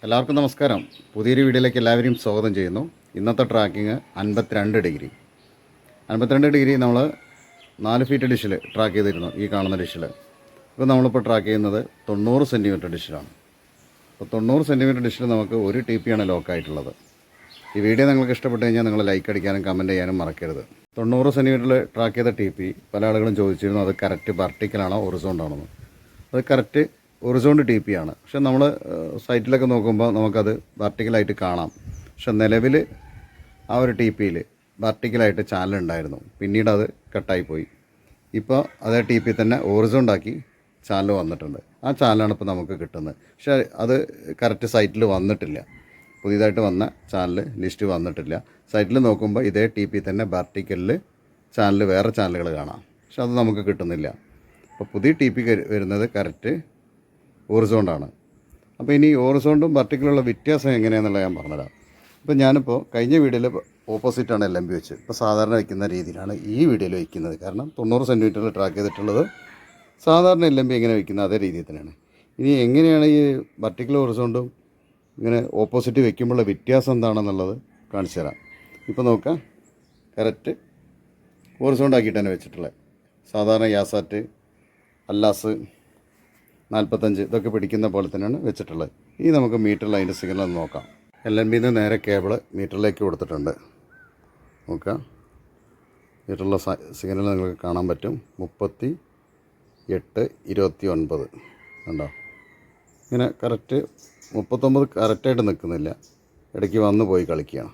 എല്ലാവർക്കും നമസ്കാരം. പുതിയൊരു വീഡിയോയിലേക്ക് എല്ലാവരെയും സ്വാഗതം ചെയ്യുന്നു. ഇന്നത്തെ ട്രാക്കിങ് 52 ഡിഗ്രി. 52 ഡിഗ്രി നമ്മൾ 4 ഫീറ്റ് ഡിഷിൽ ട്രാക്ക് ചെയ്തിരുന്നു, ഈ കാണുന്ന ഡിഷിൽ. ഇപ്പോൾ നമ്മളിപ്പോൾ ട്രാക്ക് ചെയ്യുന്നത് 90 സെൻറ്റിമീറ്റർ ഡിഷിലാണ്. അപ്പോൾ 90 സെൻറ്റിമീറ്റർ ഡിഷിൽ നമുക്ക് 1 TP ആണ് ലോക്കായിട്ടുള്ളത്. ഈ വീഡിയോ നിങ്ങൾക്ക് ഇഷ്ടപ്പെട്ട് കഴിഞ്ഞാൽ നിങ്ങൾ ലൈക്ക് അടിക്കാനും കമൻറ്റ് ചെയ്യാനും മറക്കരുത്. 90 സെൻറ്റിമീറ്ററിൽ ട്രാക്ക് ചെയ്ത TP പല ആളുകളും ചോദിച്ചിരുന്നു, അത് കറക്റ്റ് വെർട്ടിക്കലാണോ ഹൊറിസോണ്ടാണോ. അത് കറക്റ്റ് ഹൊറിസോണ്ട് TP ആണ്. പക്ഷെ നമ്മൾ സൈറ്റിലൊക്കെ നോക്കുമ്പോൾ നമുക്കത് വെർട്ടിക്കലായിട്ട് കാണാം. പക്ഷെ നിലവിൽ ആ ഒരു TPയിൽ വെർട്ടിക്കലായിട്ട് ചാനൽ ഉണ്ടായിരുന്നു, പിന്നീട് അത് കട്ടായിപ്പോയി. ഇപ്പോൾ അതേ TP തന്നെ ഹൊറിസോണ്ടാക്കി ചാനൽ വന്നിട്ടുണ്ട്. ആ ചാനലാണ് ഇപ്പോൾ നമുക്ക് കിട്ടുന്നത്. പക്ഷേ അത് കറക്റ്റ് സൈറ്റിൽ വന്നിട്ടില്ല. പുതിയതായിട്ട് വന്ന ചാനൽ ലിസ്റ്റ് വന്നിട്ടില്ല. സൈറ്റിൽ നോക്കുമ്പോൾ ഇതേ TP തന്നെ വെർട്ടിക്കലിൽ ചാനൽ വേറെ ചാനലുകൾ കാണാം, പക്ഷെ അത് നമുക്ക് കിട്ടുന്നില്ല. അപ്പോൾ പുതിയ TP വരുന്നത് കറക്റ്റ് ഹൊറിസോണ്ടാണ്. അപ്പോൾ ഇനി ഹൊറിസോണ്ടും വെർട്ടിക്കലുള്ള വ്യത്യാസം എങ്ങനെയാണെന്നുള്ളത് ഞാൻ പറഞ്ഞുതരാം. ഇപ്പോൾ ഞാനിപ്പോൾ കഴിഞ്ഞ വീഡിയോയിൽ ഓപ്പോസിറ്റാണ് LMB വെച്ച്, ഇപ്പോൾ സാധാരണ വയ്ക്കുന്ന രീതിയിലാണ് ഈ വീഡിയോയിൽ വയ്ക്കുന്നത്. കാരണം 90 സെൻറ്റിമീറ്ററിൽ ട്രാക്ക് ചെയ്തിട്ടുള്ളത് സാധാരണ LMB എങ്ങനെ വയ്ക്കുന്നത് അതേ രീതിയിൽ തന്നെയാണ്. ഇനി എങ്ങനെയാണ് ഈ വെർട്ടിക്കൽ ഹൊറിസോണ്ടും ഇങ്ങനെ ഓപ്പോസിറ്റ് വയ്ക്കുമ്പോഴുള്ള വ്യത്യാസം എന്താണെന്നുള്ളത് കാണിച്ചു തരാം. ഇപ്പോൾ നോക്കാം, കറക്റ്റ് ഹൊറിസോണ്ട് ആക്കിയിട്ടാണ് വെച്ചിട്ടുള്ളത്. സാധാരണ യാസാറ്റ്, അല്ലാസ് 45 ഇതൊക്കെ പിടിക്കുന്ന പോലെ തന്നെയാണ് വെച്ചിട്ടുള്ളത്. ഇനി നമുക്ക് മീറ്ററിൽ അതിൻ്റെ സിഗ്നൽ നോക്കാം. LMBയിൽ നിന്ന് നേരെ കേബിൾ മീറ്ററിലേക്ക് കൊടുത്തിട്ടുണ്ട്. നോക്കാം, മീറ്ററിലുള്ള സിഗ്നൽ നിങ്ങൾക്ക് കാണാൻ പറ്റും. 38-29 ഉണ്ടോ. ഇങ്ങനെ കറക്റ്റ് 39 കറക്റ്റായിട്ട് നിൽക്കുന്നില്ല, ഇടയ്ക്ക് വന്ന് പോയി കളിക്കുകയാണ്.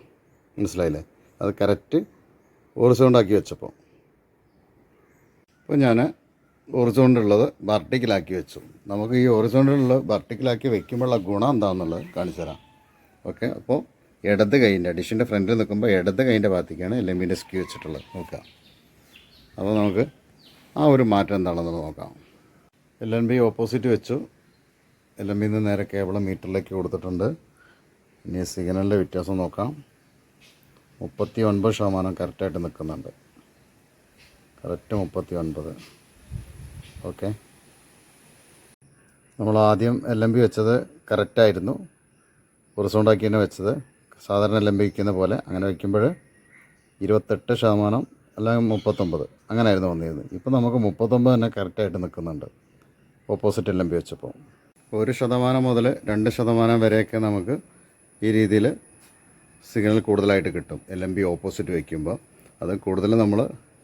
മനസ്സിലായില്ലേ? അത് കറക്റ്റ് ഹൊറിസോണ്ടാക്കി വെച്ചപ്പോൾ. ഇപ്പോൾ ഞാൻ ഹൊറിസോണ്ടുള്ളത് വെർട്ടിക്കലാക്കി വെച്ചു. നമുക്ക് ഈ ഹൊറിസോണ്ടുള്ളത് വെർട്ടിക്കലാക്കി വെക്കുമ്പോഴുള്ള ഗുണം എന്താണെന്നുള്ളത് കാണിച്ചു തരാം. ഓക്കെ, അപ്പോൾ ഇടത് കൈൻ്റെ ഡിഷിൻ്റെ ഫ്രണ്ടിൽ നിൽക്കുമ്പോൾ ഇടത് കൈൻ്റെ ഭാഗത്തേക്കാണ് LMBൻ്റെ സ്ക്യൂ വെച്ചിട്ടുള്ളത്. നോക്കുക, അപ്പോൾ നമുക്ക് ആ ഒരു മാറ്റം എന്താണെന്ന് നോക്കാം. LMB ഓപ്പോസിറ്റ് വെച്ചു. LMBയിൽ നിന്ന് നേരെ കേബിൾ മീറ്ററിലേക്ക് കൊടുത്തിട്ടുണ്ട്. ഇനി സിഗ്നലിൻ്റെ വ്യത്യാസം നോക്കാം. 39% കറക്റ്റായിട്ട് നിൽക്കുന്നുണ്ട്. കറക്റ്റ് 39. ഓക്കെ, നമ്മൾ ആദ്യം LMB വെച്ചത് കറക്റ്റായിരുന്നു, ഹൊറിസോണ്ടാക്കി തന്നെ വെച്ചത്. സാധാരണ LMB വയ്ക്കുന്ന പോലെ അങ്ങനെ വയ്ക്കുമ്പോൾ 28% അല്ലെങ്കിൽ 39 അങ്ങനെയായിരുന്നു വന്നിരുന്നത്. ഇപ്പോൾ നമുക്ക് 39 തന്നെ കറക്റ്റായിട്ട് നിൽക്കുന്നുണ്ട് ഓപ്പോസിറ്റ് LMB വെച്ചപ്പോൾ. 1% മുതൽ 2% വരെയൊക്കെ നമുക്ക് ഈ രീതിയിൽ സിഗ്നൽ കൂടുതലായിട്ട് കിട്ടും LMB ഓപ്പോസിറ്റ് വയ്ക്കുമ്പോൾ. അത് കൂടുതൽ നമ്മൾ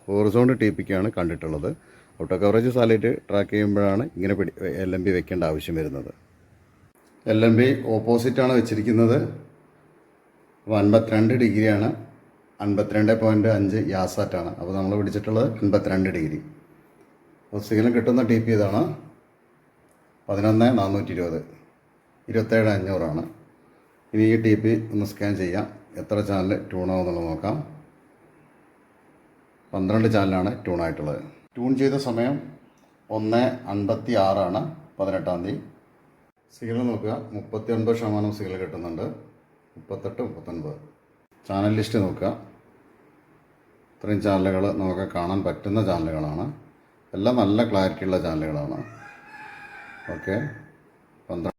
ഹൊറിസോണ്ട് TPക്കാണ് കണ്ടിട്ടുള്ളത്. ഔട്ടോ കവറേജ് സാറ്റലൈറ്റ് ട്രാക്ക് ചെയ്യുമ്പോഴാണ് ഇങ്ങനെ LMB വെക്കേണ്ട ആവശ്യം വരുന്നത്. LMB ഓപ്പോസിറ്റാണ് വെച്ചിരിക്കുന്നത്. 52 ഡിഗ്രിയാണ്, 52.5 യാസാറ്റാണ്. അപ്പോൾ നമ്മൾ പിടിച്ചിട്ടുള്ളത് 52 ഡിഗ്രി. അപ്പോൾ സിഗ്നൽ കിട്ടുന്ന TP ഇതാണ്. 11420, 27500 ഇനി ഈ TP ഒന്ന് സ്കാൻ ചെയ്യാം, എത്ര ചാനൽ ട്യൂണാവുന്നുള്ളത് നോക്കാം. 12 ചാനലാണ് ട്യൂണായിട്ടുള്ളത്. ട്യൂൺ ചെയ്ത സമയം 1:56 18-ാം തീയതി. സിഗ്നൽ നോക്കുക, 39% സിഗ്നൽ കിട്ടുന്നുണ്ട്. 38-39. ചാനൽ ലിസ്റ്റ് നോക്കുക. ഇത്രയും ചാനലുകൾ നമുക്ക് കാണാൻ പറ്റുന്ന ചാനലുകളാണ്. എല്ലാം നല്ല ക്ലാരിറ്റിയുള്ള ചാനലുകളാണ്. ഓക്കെ, 12